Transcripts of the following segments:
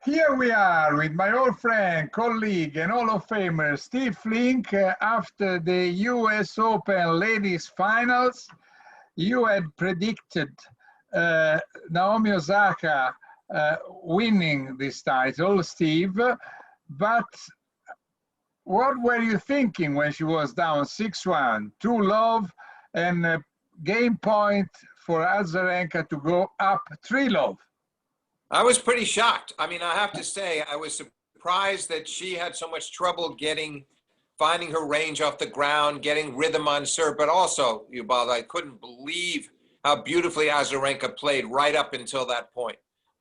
Here we are with my old friend, colleague, and Hall of Famer, Steve Flink. After the US Open ladies finals, you had predicted Naomi Osaka winning this title, Steve. But what were you thinking when she was down 6-1, 2-love, and a game point for Azarenka to go up 3-love? I was pretty shocked. I mean, I have to say, I was surprised that she had so much trouble finding her range off the ground, getting rhythm on serve, but also, Ubaldo, I couldn't believe how beautifully Azarenka played right up until that point.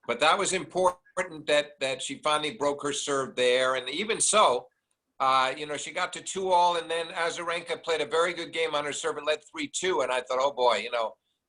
But that was important that she finally broke her serve there. And even so, she got to 2-all, and then Azarenka played a very good game on her serve and led 3-2. And I thought, oh boy,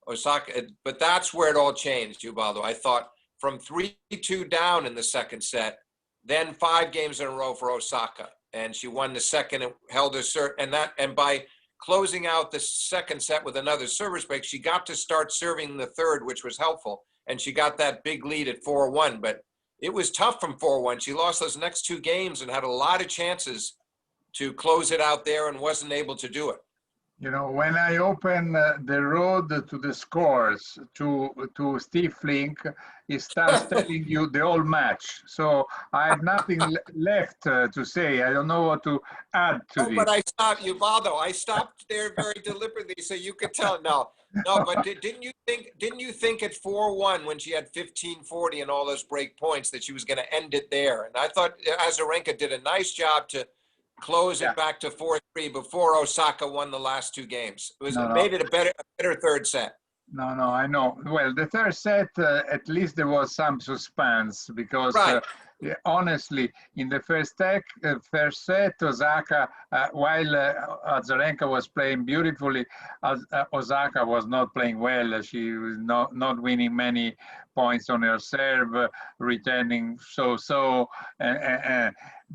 Osaka, but that's where it all changed, Ubaldo. I thought, from 3-2 down in the second set, then 5 games in a row for Osaka, and she won the second and held her serve. And by closing out the second set with another service break, she got to start serving the third, which was helpful, and she got that big lead at 4-1. But it was tough from 4-1. She lost those next 2 games and had a lot of chances to close it out there and wasn't able to do it. When I open the road to the scores to Steve Flink, he starts telling you the whole match. So I have nothing left to say. I don't know what to add to this. But I stopped, Ubaldo. I stopped there very deliberately so you could tell. No. But didn't you think at 4-1 when she had 15-40 and all those break points that she was going to end it there? And I thought Azarenka did a nice job to close it back to 4-3 before Osaka won the last 2 games. It made it a better third set. No, I know. Well, the third set, at least there was some suspense because honestly, in the first set, Osaka, while Azarenka was playing beautifully, Osaka was not playing well. She was not winning many points on her serve, returning so.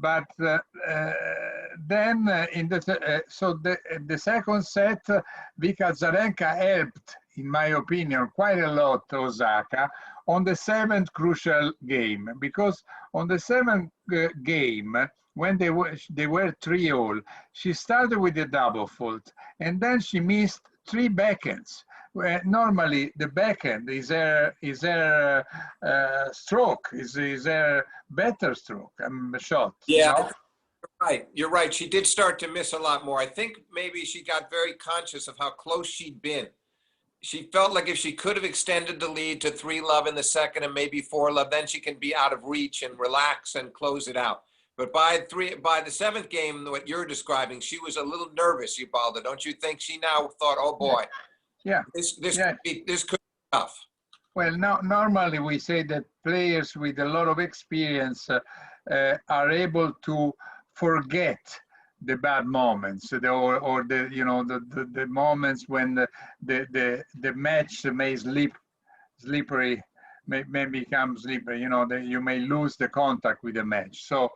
But then in the second set, Vika Azarenka helped, in my opinion, quite a lot Osaka on the 7th crucial game, because on the 7th game, when they were 3-all, she started with a double fault, and then she missed 3 backhands. Where normally the backhand is her stroke, is her better stroke, shot. Yeah. You're right. She did start to miss a lot more. I think maybe she got very conscious of how close she'd been. She felt like if she could have extended the lead to 3-love in the second and maybe 4-love, then she can be out of reach and relax and close it out. But by the 7th game, what you're describing, she was a little nervous, Ubaldo. Don't you think? She now thought, oh boy, this could be tough. Well, normally we say that players with a lot of experience are able to forget the bad moments, or the moments when the match may slippery, may become slippery. You may lose the contact with the match. So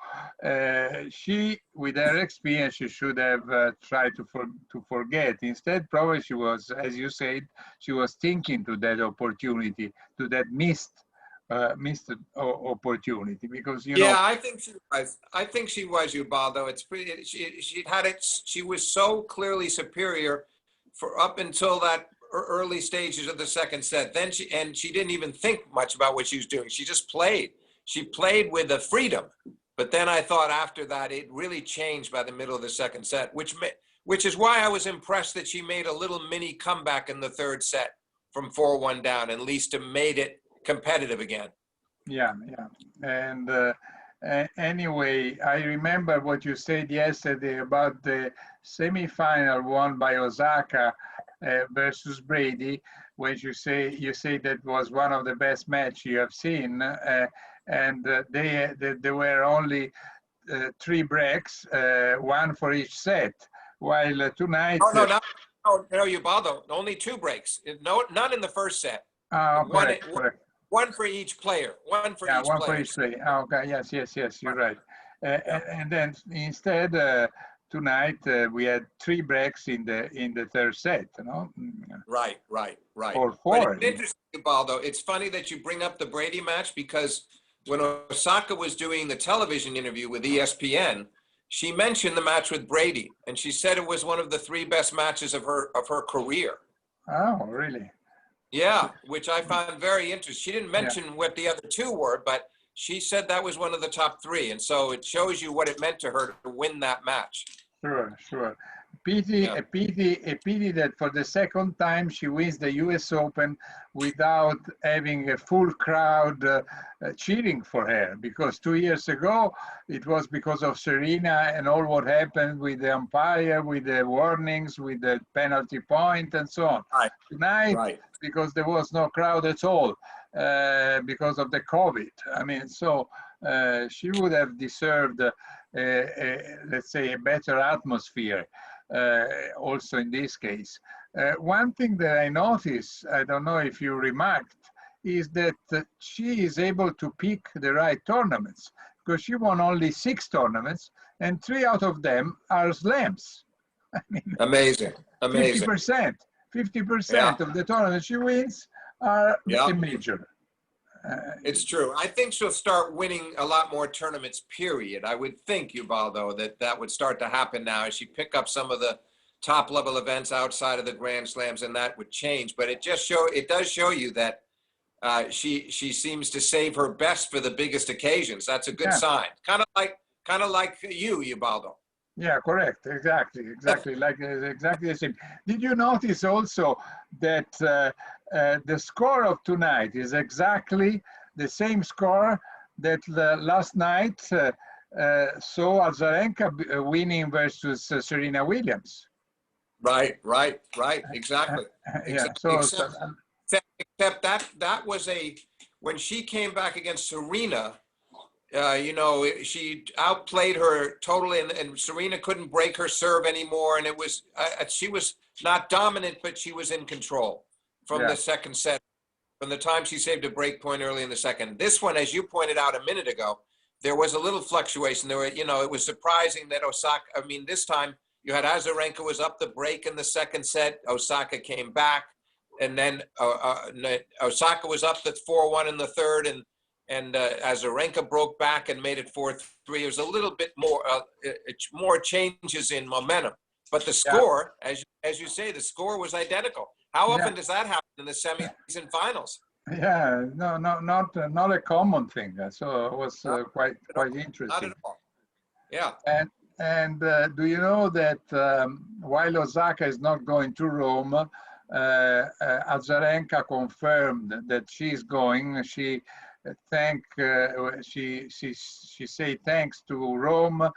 she, with her experience, she should have tried to forget. Instead, probably she was, as you said, she was thinking to that opportunity, to that missed opportunity, because I think she was Ubaldo. It's pretty. She had it. She was so clearly superior for up until that early stages of the second set. Then she didn't even think much about what she was doing. She just played. She played with the freedom. But then I thought after that it really changed by the middle of the second set, which is why I was impressed that she made a little mini comeback in the third set from 4-1 down, and Lisa made it competitive again. Yeah. And anyway, I remember what you said yesterday about the semifinal won by Osaka versus Brady, when you say that was one of the best matches you have seen, and there were only 3 breaks, 1 for each set, while tonight. No, Ubaldo, only 2 breaks. None in the first set. Correct. One for each player. One for each player. Okay. Yes. You're right. And then instead, tonight we had 3 breaks in the third set. Right. Or 4. But it's interesting, Ubaldo. It's funny that you bring up the Brady match, because when Osaka was doing the television interview with ESPN, she mentioned the match with Brady, and she said it was one of the 3 best matches of her career. Oh, really? Yeah, which I found very interesting. She didn't Yeah, mention what the other 2 were, but she said that was one of the top 3, and so it shows you what it meant to her to win that match. sure, sure. Pity, Yeah. a pity that for the second time she wins the U.S. Open without having a full crowd cheering for her. Because 2 years ago it was because of Serena and all what happened with the umpire, with the warnings, with the penalty point, and so on. Right. Tonight, Right. because there was no crowd at all, because of the COVID. I mean, so she would have deserved, let's say, a better atmosphere. Also in this case. One thing that I noticed, I don't know if you remarked, is that she is able to pick the right tournaments, because she won only 6 tournaments and 3 out of them are slams. I mean, Amazing. Amazing. 50%, 50% of the tournaments she wins are a major. It's true. I think she'll start winning a lot more tournaments, period. I would think, Ubaldo, that would start to happen now as she pick up some of the top level events outside of the Grand Slams, and that would change. But it does show you that she seems to save her best for the biggest occasions. That's a good sign. Kind of like you, Ubaldo. Yeah, correct. Exactly. Like exactly the same. Did you notice also that the score of tonight is exactly the same score that last night saw Azarenka winning versus Serena Williams? Right. Exactly. Yeah. Except that was when she came back against Serena. She outplayed her totally, and Serena couldn't break her serve anymore. And it was she was not dominant, but she was in control from the second set, from the time she saved a break point early in the second. This one, as you pointed out a minute ago, there was a little fluctuation. It was surprising that Osaka. I mean, this time you had Azarenka was up the break in the second set. Osaka came back, and then Osaka was up the 4-1 in the third, and Azarenka broke back and made it 4-3. It was a little bit more changes in momentum, but the score, as you say, the score was identical. How often does that happen in the semis and finals? Yeah, no, not a common thing. So it was quite interesting. Not at all. Yeah. And do you know that while Osaka is not going to Rome, Azarenka confirmed that she's going. She say thanks to Rome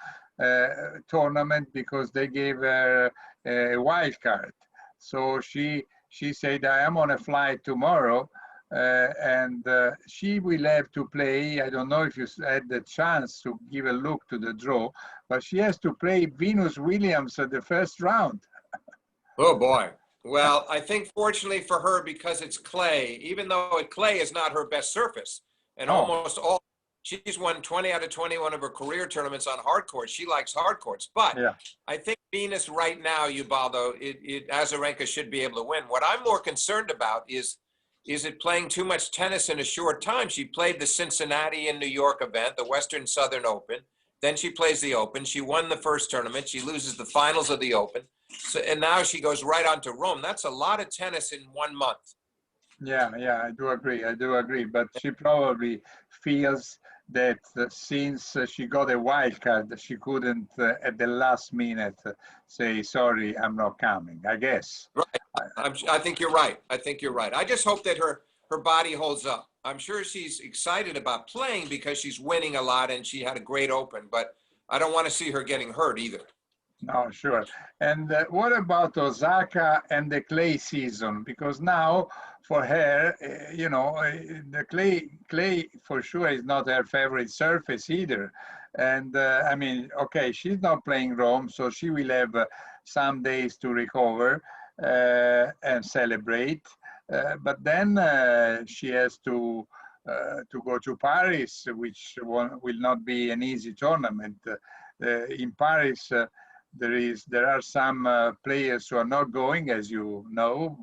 tournament because they gave her a wild card. So she said, I am on a flight tomorrow, and she will have to play. I don't know if you had the chance to give a look to the draw, but she has to play Venus Williams at the first round. Oh boy. Well, I think fortunately for her, because it's clay, even though clay is not her best surface, and almost all, she's won 20 out of 21 of her career tournaments on hard courts. She likes hard courts, but I think Venus right now, Ubaldo, Azarenka should be able to win. What I'm more concerned about is it playing too much tennis in a short time? She played the Cincinnati and New York event, the Western Southern Open. Then she plays the Open. She won the first tournament. She loses the finals of the Open. So, and now she goes right on to Rome. That's a lot of tennis in 1 month. Yeah, I do agree. But she probably feels that since she got a wild card, she couldn't at the last minute say, sorry, I'm not coming, I guess. Right. I think you're right. I just hope that her body holds up. I'm sure she's excited about playing because she's winning a lot and she had a great Open, but I don't want to see her getting hurt either. No, sure. And what about Osaka and the clay season? Because now for her, the clay for sure is not her favorite surface either. And I mean, okay, she's not playing Rome, so she will have some days to recover and celebrate. But then she has to go to Paris, which will not be an easy tournament. In Paris, there are some players who are not going, as you know.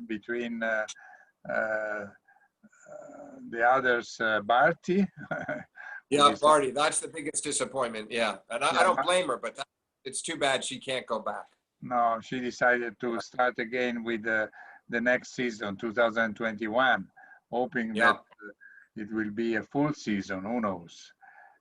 Between the others, Barty. Yeah, Barty, that's the biggest disappointment. Yeah, and I don't blame her, but it's too bad she can't go back. No, she decided to start again with the next season, 2021, hoping that it will be a full season. Who knows?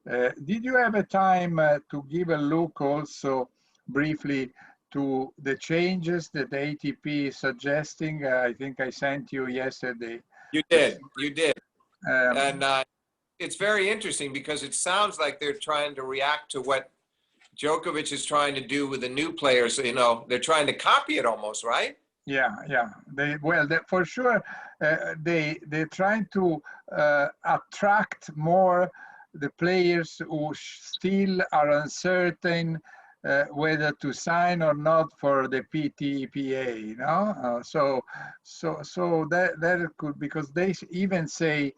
Did you have a time to give a look also briefly to the changes that the ATP is suggesting? I think I sent you yesterday. You did. And it's very interesting because it sounds like they're trying to react to what Djokovic is trying to do with the new players. You know, they're trying to copy it almost, right? Yeah. For sure, they're trying to attract more the players who still are uncertain whether to sign or not for the PTPA. You know, so that could, because they even say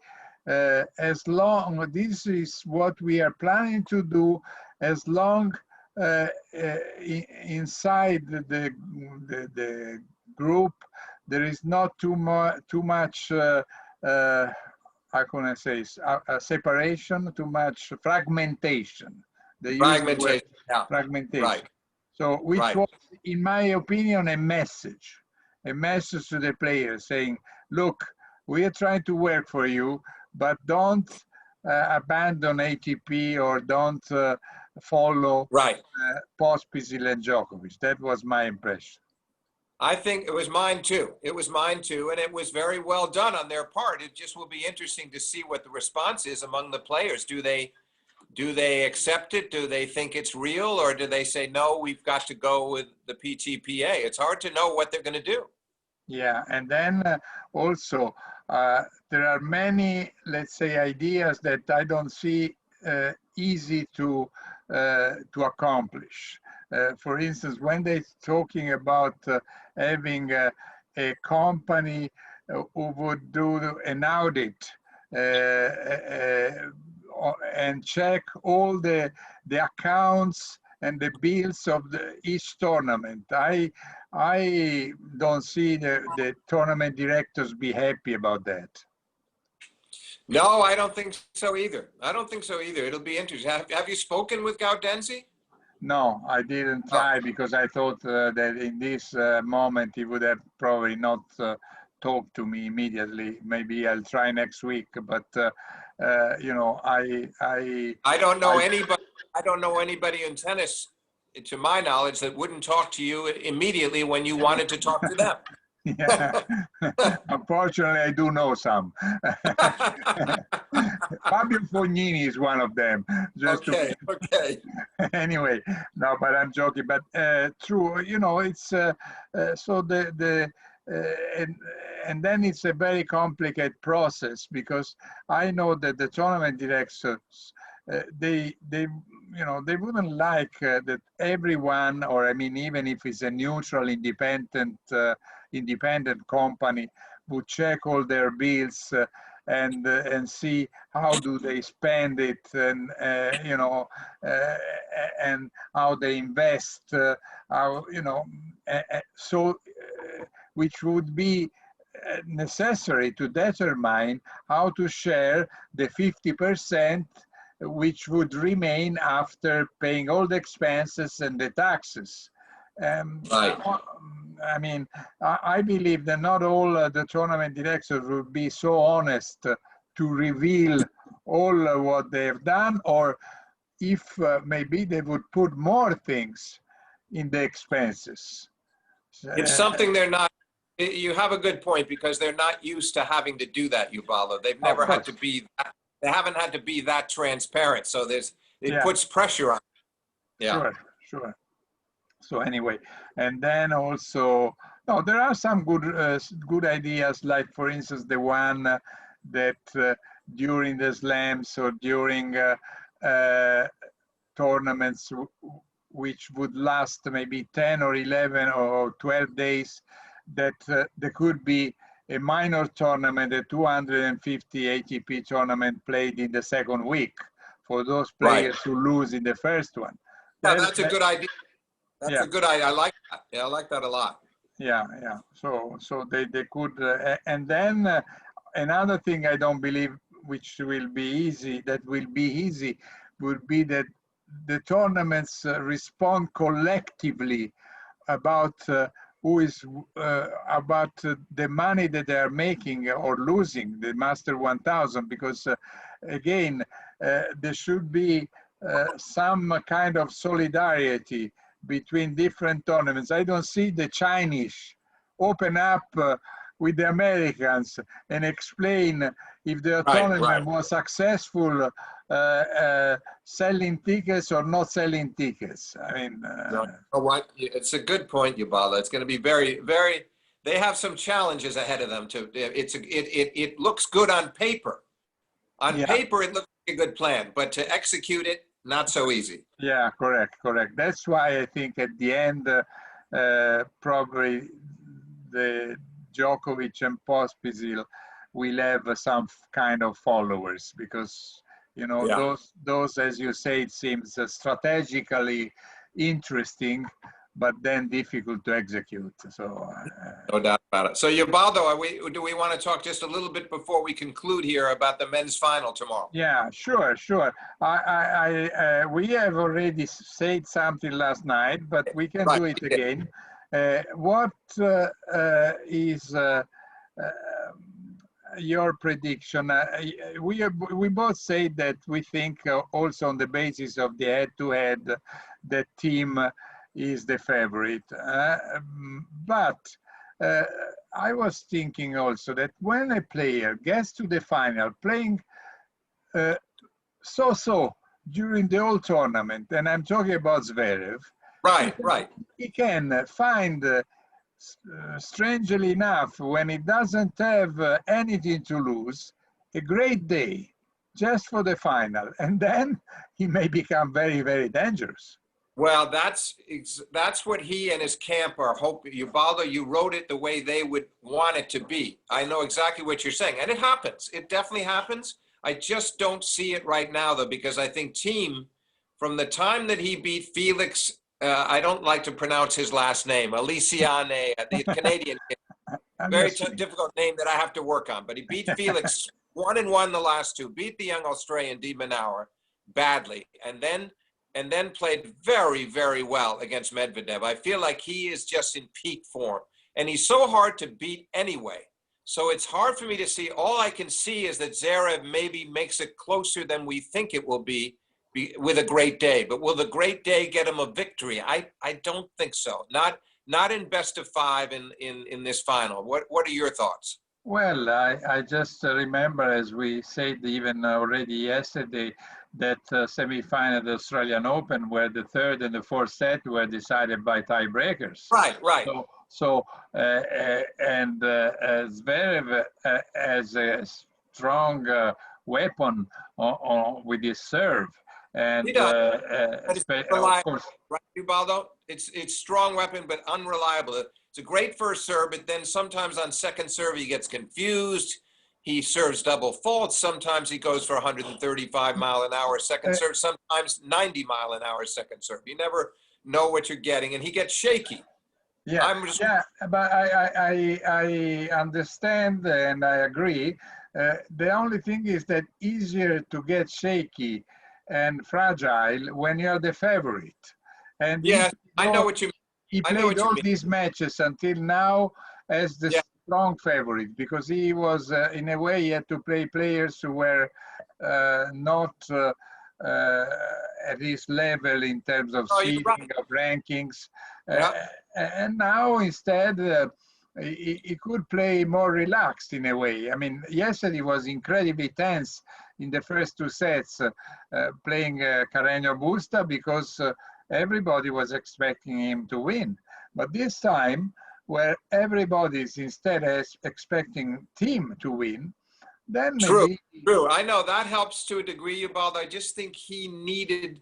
as long, this is what we are planning to do, as long inside the group there is not too much how can I say, separation, too much fragmentation. They use the word fragmentation. Right. So which was, in my opinion, a message to the players saying, look, we are trying to work for you, but don't abandon ATP or don't follow Pospisil and Djokovic. That was my impression. I think it was mine too. It was mine too, and it was very well done on their part. It just will be interesting to see what the response is among the players. Do they accept it? Do they think it's real, or do they say no? We've got to go with the PTPA. It's hard to know what they're going to do. Yeah, and then also there are many, let's say, ideas that I don't see easy to accomplish. For instance, when they're talking about having a company who would do an audit and check all the accounts and the bills of each tournament. I don't see the tournament directors be happy about that. No, I don't think so either. It'll be interesting. Have you spoken with Gaudenzi? No, I didn't try because I thought that in this moment he would have probably not talked to me immediately. Maybe I'll try next week, but you know, I don't know anybody. I don't know anybody in tennis, to my knowledge, that wouldn't talk to you immediately when you wanted to talk to them. Yeah, unfortunately, I do know some. Fabio Fognini is one of them. Okay. Anyway, no, but I'm joking. But true, you know, it's so and then it's a very complicated process, because I know that the tournament directors they you know, they wouldn't like that everyone, or I mean, even if it's a neutral, independent company, would check all their bills and see how do they spend it, and you know, and how they invest, how, you know, which would be necessary to determine how to share the 50% which would remain after paying all the expenses and the taxes. I mean, I believe that not all the tournament directors would be so honest to reveal all what they've done, or if maybe they would put more things in the expenses. It's something they're not. You have a good point, because they're not used to having to do that, Ubaldo. They've never had to be that. They haven't had to be that transparent, so it puts pressure on. Yeah. Sure. So anyway, and then also, no, there are some good ideas, like for instance the one that during the slams or during tournaments which would last maybe 10 or 11 or 12 days, that there could be a minor tournament, a 250 ATP tournament played in the second week for those players who lose in the first one. Yeah, that's a good idea. That's a good idea. I like that. Yeah, I like that a lot. Yeah. So they could, and then another thing I don't believe which will be easy, would be that the tournaments respond collectively about who is about the money that they are making or losing, the Master 1000, because again, there should be some kind of solidarity between different tournaments. I don't see the Chinese open up with the Americans and explain if the tournament was successful, selling tickets or not selling tickets. I mean, what? It's a good point, Ubaldo. It's going to be very, very. They have some challenges ahead of them too. It looks good on paper. On paper, it looks like a good plan, but to execute it, not so easy. Yeah, correct. That's why I think at the end, probably the Djokovic and Pospisil will have some kind of followers, because those, as you say, it seems strategically interesting, but then difficult to execute. So no doubt about it. So Ubaldo, do we want to talk just a little bit before we conclude here about the men's final tomorrow? Yeah, sure. We have already said something last night, but we can do it again. What is your prediction? We both say that we think also on the basis of the head-to-head, the team is the favorite. But I was thinking also that when a player gets to the final playing so-so during the whole tournament, and I'm talking about Zverev, he can find, strangely enough, when he doesn't have anything to lose, a great day just for the final, and then he may become very, very dangerous. Well, that's what he and his camp are hoping. Ubaldo, you wrote it the way they would want it to be. I know exactly what you're saying, and it happens. It definitely happens. I just don't see it right now, though, because I think Thiem, from the time that he beat Felix, I don't like to pronounce his last name, Aliciane, the Canadian kid. Very difficult name that I have to work on. But he beat Felix 1-1 the last two, beat the young Australian De Minaur badly, and then played very, very well against Medvedev. I feel like he is just in peak form, and he's so hard to beat anyway. So it's hard for me to see. All I can see is that Zverev maybe makes it closer than we think it will be with a great day. But will the great day get him a victory? I don't think so. Not in best of five in this final. What are your thoughts? Well, I just remember, as we said even already yesterday, that semi-final of the Australian Open, where the third and the fourth set were decided by tiebreakers. Right. So Zverev has a strong weapon with his serve, and of course, right, Ubaldo? It's strong weapon, but unreliable. It's a great first serve, but then sometimes on second serve he gets confused. He serves double faults. Sometimes he goes for 135-mile-an-hour second serve. Sometimes 90-mile-an-hour second serve. You never know what you're getting, and he gets shaky. But I understand and I agree. The only thing is that easier to get shaky and fragile when you're the favorite. And I know what you mean. He played all these matches until now as the strong favorite, because he was, in a way, he had to play players who were not at his level in terms of seeding, of rankings. And now instead, he could play more relaxed in a way. I mean, yesterday was incredibly tense in the first two sets, playing Carreño Busta, because everybody was expecting him to win. But this time, where everybody is instead expecting Thiem to win, then maybe... True. I know that helps to a degree, Ubaldo. I just think he needed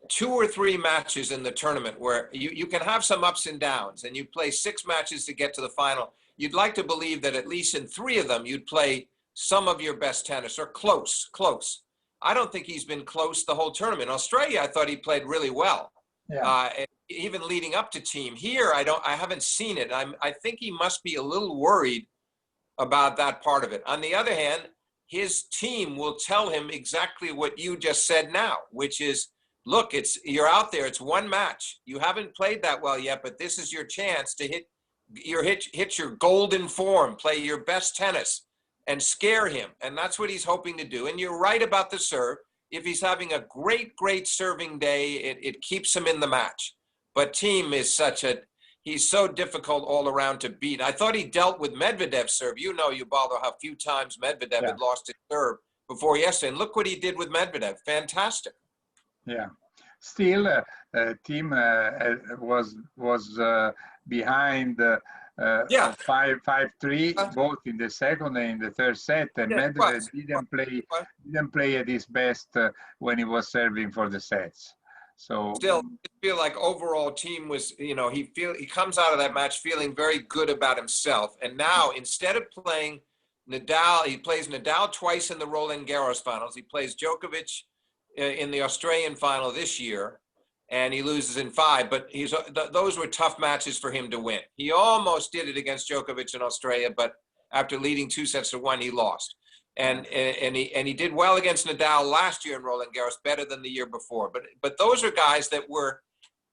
2 or 3 matches in the tournament where you can have some ups and downs, and you play 6 matches to get to the final. You'd like to believe that at least in 3 of them, you'd play some of your best tennis, or close. I don't think he's been close the whole tournament. Australia, I thought he played really well. Even leading up to Thiem. Here, I haven't seen it. I think he must be a little worried about that part of it. On the other hand, his team will tell him exactly what you just said now, which is, look, you're out there. It's one match. You haven't played that well yet, but this is your chance to hit your golden form, play your best tennis, and scare him. And that's what he's hoping to do. And you're right about the serve. If he's having a great serving day, it keeps him in the match. But Thiem is he's so difficult all around to beat. I thought he dealt with Medvedev's serve. You know, Ubaldo, how few times Medvedev had lost his serve before yesterday. And look what he did with Medvedev. Fantastic. Yeah. Still, Thiem was behind 5-3, both in the second and in the third set. And Medvedev didn't play at his best when he was serving for the sets. So still, I feel like overall Thiem was, he comes out of that match feeling very good about himself. And now instead of playing Nadal, he plays Nadal twice in the Roland Garros finals. He plays Djokovic in the Australian final this year, and he loses in 5. But those were tough matches for him to win. He almost did it against Djokovic in Australia, but after leading 2-1, he lost. And he did well against Nadal last year in Roland Garros, better than the year before. But those are guys that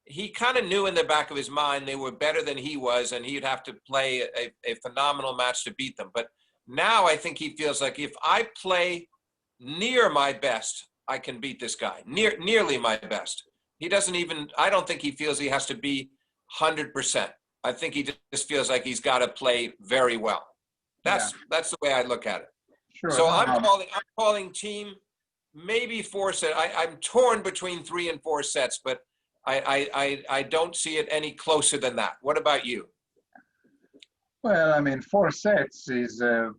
he kind of knew in the back of his mind they were better than he was, and he'd have to play a phenomenal match to beat them. But now I think he feels like if I play near my best, I can beat this guy. Nearly my best. I don't think he feels he has to be 100%. I think he just feels like he's got to play very well. That's the way I look at it. Sure. So I'm calling Thiem maybe 4 sets. I'm torn between 3 and 4 sets, but I don't see it any closer than that. What about you? Well, I mean, 4 sets is the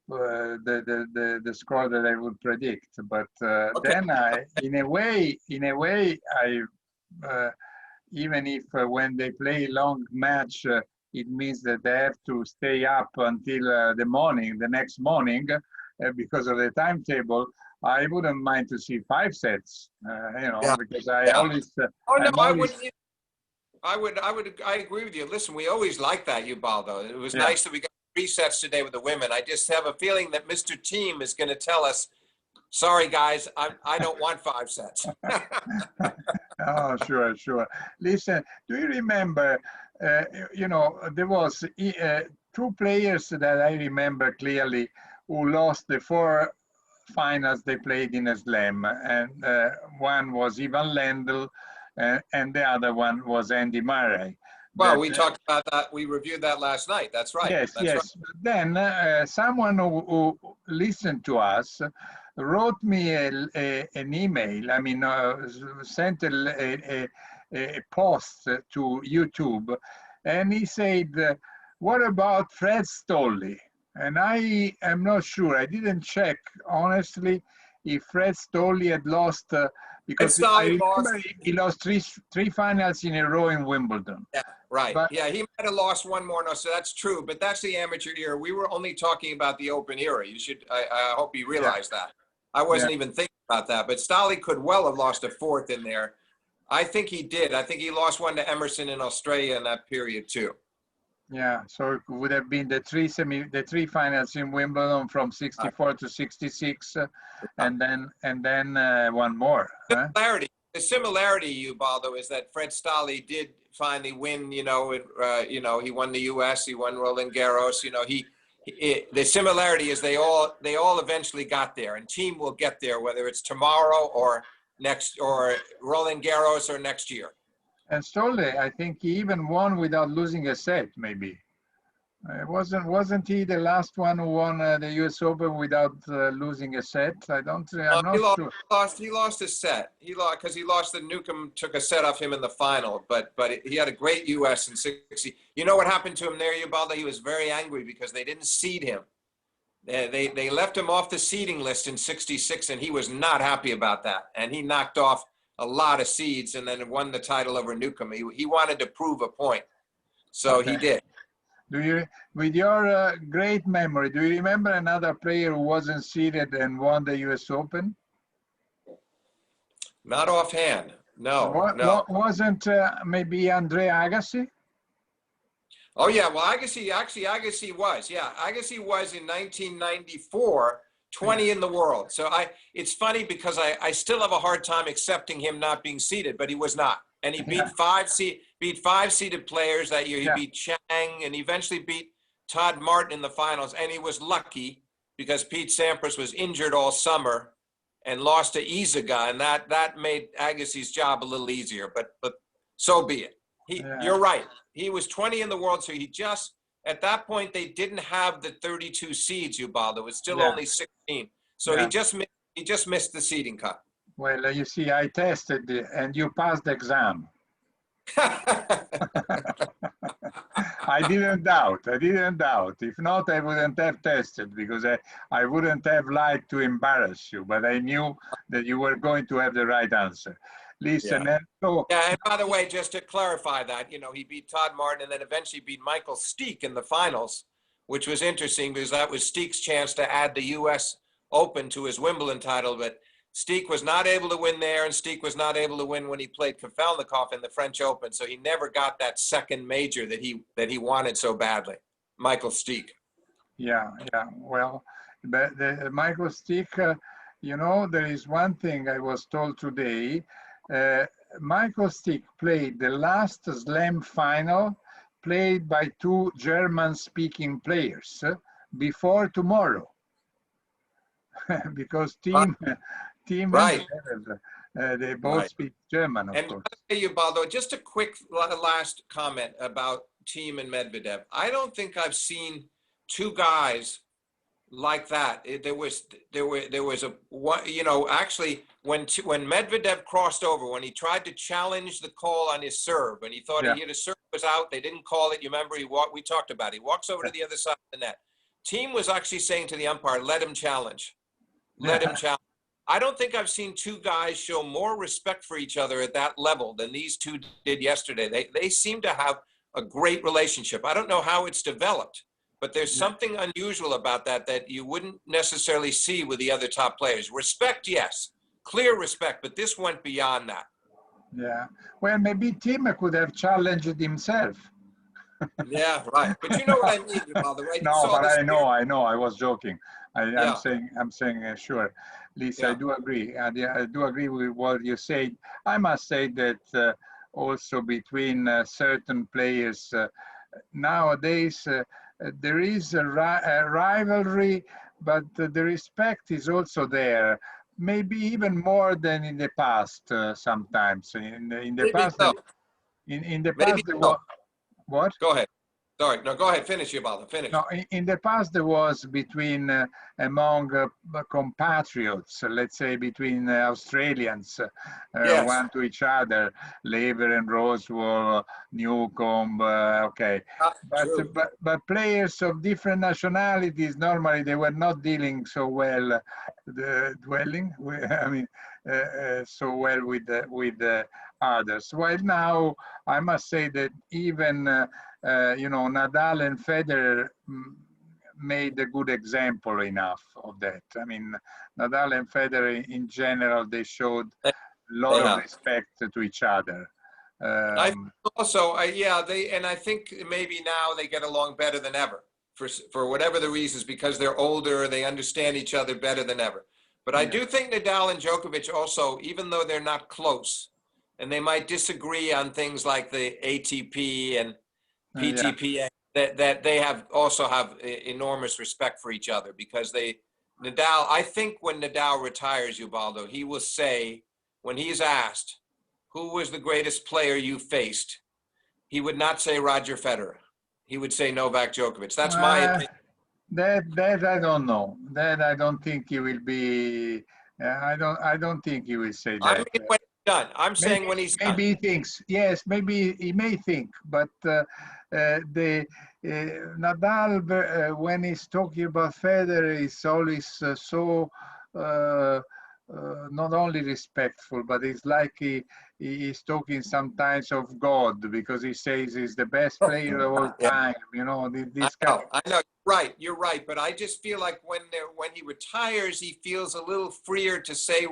score that I would predict. But then, in a way, even if when they play long match, it means that they have to stay up until the next morning. Because of the timetable, I wouldn't mind to see 5 sets, because I always. I agree with you. Listen, we always like that, Ubaldo. It was nice that we got 3 sets today with the women. I just have a feeling that Mr. Thiem is going to tell us, sorry, guys, I don't want 5 sets. Oh, sure. Listen, do you remember, there was 2 players that I remember clearly who lost the 4 finals they played in a slam. And one was Ivan Lendl, and the other one was Andy Murray. Well, we talked about that. We reviewed that last night. That's right. Yes. Right. Then someone who listened to us wrote me an email, sent a post to YouTube, and he said, what about Fred Stolle? And I am not sure. I didn't check, honestly, if Fred Stolle had lost, because I remember he lost three finals in a row in Wimbledon. Yeah, right. But, he might have lost one more. No, so that's true. But that's the amateur era. We were only talking about the Open era. I hope you realize that. I wasn't even thinking about that. But Stolle could well have lost a 4th in there. I think he did. I think he lost one to Emerson in Australia in that period too. Yeah, so it would have been the 3 finals in Wimbledon from 64 to 66, and then one more. The similarity, Ubaldo, is that Fred Stolle did finally win. He won the U.S., he won Roland Garros. The similarity is they all eventually got there, and Thiem will get there, whether it's tomorrow or next, or Roland Garros or next year. And Stolle, I think he even won without losing a set, maybe. Wasn't he the last one who won the U.S. Open without losing a set? I'm not sure. He lost a set. Because he lost the Newcomb, took a set off him in the final. But he had a great U.S. in 60. You know what happened to him there, Ubaldo? He was very angry because they didn't seed him. They left him off the seeding list in 66, and he was not happy about that. And he knocked off a lot of seeds and then won the title over Newcomb. He wanted to prove a point. So he did. With your great memory, do you remember another player who wasn't seeded and won the U.S. Open? Not offhand. No. Wasn't maybe Andre Agassi? Oh yeah, well Agassi was. Yeah, Agassi was in 1994, 20 in the world. So it's funny because I still have a hard time accepting him not being seeded, but he was not. And he beat five seeded players that year. He beat Chang and eventually beat Todd Martin in the finals. And he was lucky because Pete Sampras was injured all summer and lost to Izaga, and that made Agassi's job a little easier. But so be it. You're right. He was 20 in the world, so he just at that point they didn't have the 32 seeds. Ubaldo, it was still only 16, so he just missed the seeding cut. Well, you see, I tested and you passed the exam. I didn't doubt. If not, I wouldn't have tested because I wouldn't have liked to embarrass you, but I knew that you were going to have the right answer. Listen, and by the way, just to clarify that, he beat Todd Martin and then eventually beat Michael Steek in the finals, which was interesting because that was Steek's chance to add the U.S. Open to his Wimbledon title, but Steek was not able to win there, and Steek was not able to win when he played Kafelnikov in the French Open, so he never got that second major that he wanted so badly. Michael Steek. Yeah. Well, the Michael Steek, there is one thing I was told today. Michael Steek played the last Slam final played by two German-speaking players before tomorrow, because team they both speak German, of course. And Ubaldo, just a quick last comment about Thiem and Medvedev. I don't think I've seen two guys like that. There was actually when Medvedev crossed over, when he tried to challenge the call on his serve, and he thought he hit a serve was out, they didn't call it. You remember we talked about it. He walks over to the other side of the net. Thiem was actually saying to the umpire, "Let him challenge. Let him challenge." I don't think I've seen two guys show more respect for each other at that level than these two did yesterday. They seem to have a great relationship. I don't know how it's developed, but there's something unusual about that you wouldn't necessarily see with the other top players. Respect, yes, clear respect, but this went beyond that. Yeah, well, maybe Thiem could have challenged himself. Yeah, right. But you know what I mean, Ubaldo, right? No, but I know. I was joking. I'm saying, sure. Lisa, I do agree. I do agree with what you said. I must say that also between certain players nowadays, there is a rivalry, but the respect is also there. Maybe even more than in the past. Sometimes in the past, in the past there was what? Go ahead. Sorry, no, go ahead. Finish, Ubaldo. Finish. No, in the past there was between among compatriots, let's say between Australians, one to each other, Lever and Rosewall, Newcomb, okay. But players of different nationalities, normally they were not dealing so well, so well with the others. While now, I must say that even Nadal and Federer made a good example enough of that. I mean, Nadal and Federer in general, they showed a lot of respect to each other. I think maybe now they get along better than ever for whatever the reasons, because they're older, they understand each other better than ever. But I do think Nadal and Djokovic also, even though they're not close, and they might disagree on things like the ATP and PTPA, that they also have enormous respect for each other, because I think when Nadal retires, Ubaldo, he will say, when he's asked, who was the greatest player you faced, he would not say Roger Federer. He would say Novak Djokovic. That's my opinion. That I don't know. That I don't think he will be. I don't think he will say that. I mean, when he's done. I'm saying when he's done. Maybe he thinks. Yes, maybe he may think. But Nadal, when he's talking about Federer, is always so not only respectful, but it's like he's talking sometimes of God, because he says he's the best player of all time. I know. You're right. But I just feel like when he retires, he feels a little freer to say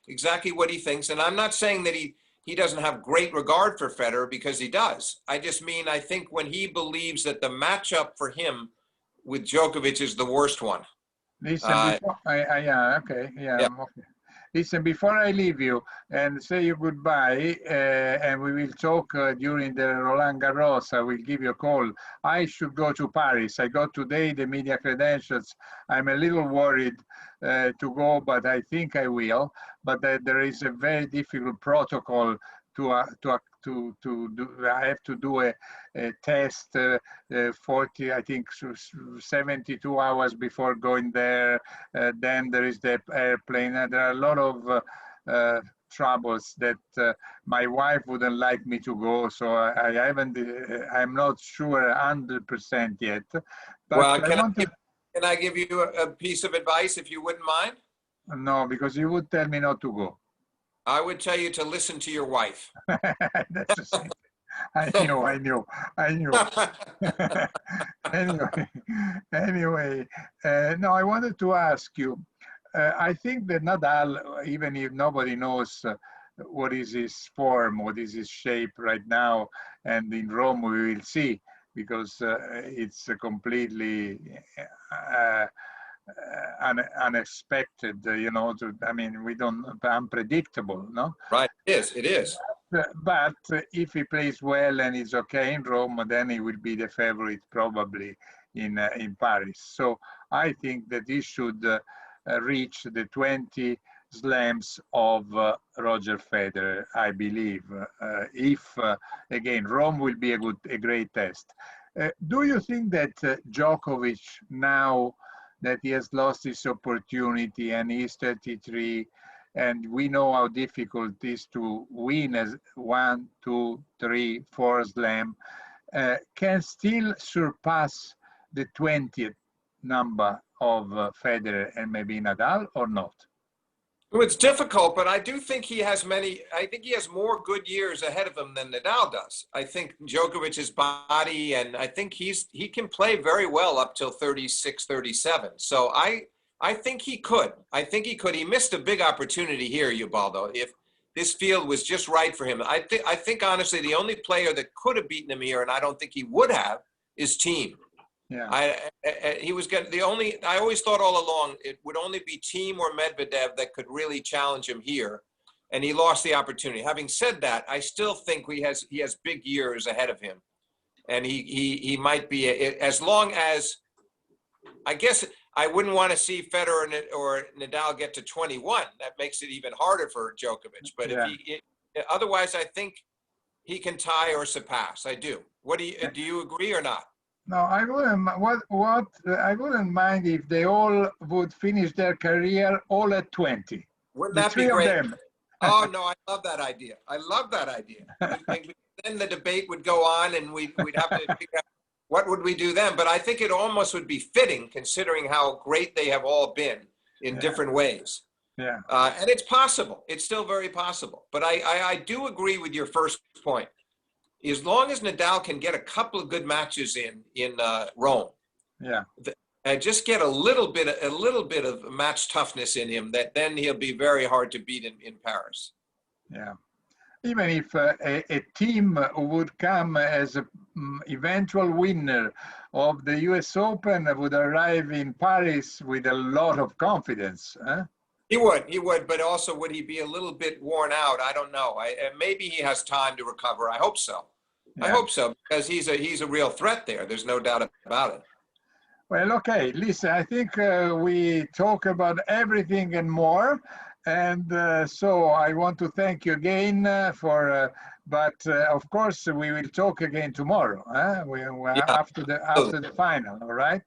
exactly what he thinks. And I'm not saying that he he doesn't have great regard for Federer, because he does. I just mean, I think when he believes that the matchup for him with Djokovic is the worst one. Listen, before yeah, okay, yeah, Yeah. okay. Listen, before I leave you and say you goodbye, and we will talk during the Roland Garros, I will give you a call. I should go to Paris. I got today the media credentials. I'm a little worried to go, but I think I will. But there is a very difficult protocol to do. I have to do a test 40, I think, 72 hours before going there. Then there is the airplane. There are a lot of troubles that my wife wouldn't like me to go. So I haven't, I'm not sure 100% yet. But Well, can I give you a piece of advice, if you wouldn't mind? No, because you would tell me not to go. I would tell you to listen to your wife. That's the same. I knew. Anyway, no, I wanted to ask you. I think that Nadal, even if nobody knows what is his form, what is his shape right now, and in Rome we will see, because it's completely unexpected, I mean, we don't, unpredictable, no? Right, it is. But if he plays well and is okay in Rome, then he will be the favorite probably in Paris. So I think that he should reach the 20 slams of Roger Federer, I believe. If again, Rome will be a great test. Do you think that Djokovic, now that he has lost his opportunity and he's 33, and we know how difficult it is to win as 1, 2, 3, 4 slam, can still surpass the 20th number of Federer and maybe Nadal, or not? Well, it's difficult, but I do think he has more good years ahead of him than Nadal does. I think Djokovic's body, and I think he can play very well up till 36, 37. So I think he could. He missed a big opportunity here, Ubaldo. If this field was just right for him, I think honestly, the only player that could have beaten him here, and I don't think he would have, is Thiem. Yeah. I always thought all along it would only be Thiem or Medvedev that could really challenge him here, and he lost the opportunity. Having said that, I still think he has big years ahead of him, and he might be, as long as, I guess I wouldn't want to see Federer or Nadal get to 21. That makes it even harder for Djokovic. But yeah. Otherwise, I think he can tie or surpass. I do. Do you agree or not? No, I wouldn't. I wouldn't mind if they all would finish their career all at 20. Wouldn't that be great? Oh no, I love that idea. Then the debate would go on, and we'd have to figure out what would we do then. But I think it almost would be fitting, considering how great they have all been in different ways. Yeah. And it's possible. It's still very possible. But I do agree with your first point. As long as Nadal can get a couple of good matches in Rome, just get a little bit of match toughness in him, that then he'll be very hard to beat in Paris. Yeah, even if a team would come as an eventual winner of the U.S. Open would arrive in Paris with a lot of confidence. Huh? He would, but also would he be a little bit worn out? I don't know. Maybe he has time to recover. I hope so. Yeah. I hope so, because he's a real threat there. There's no doubt about it. Well, okay. Listen, I think we talk about everything and more. And so I want to thank you again but of course we will talk again tomorrow. After the final, all right?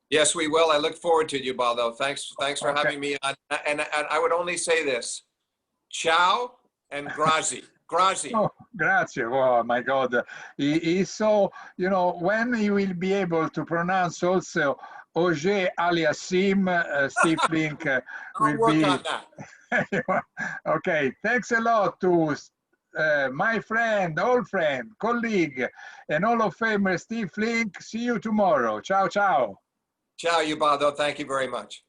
Yes, we will. I look forward to it, Ubaldo. Thanks for having me on. And I would only say this: ciao and grazie. Grazie. Oh, grazie. Oh my God. He's so, when he will be able to pronounce also Auger Aliassime, Steve Flink will work on that. Okay. Thanks a lot to my friend, old friend, colleague, and Hall of Famer Steve Flink. See you tomorrow. Ciao, ciao. Ciao, Ubaldo. Thank you very much.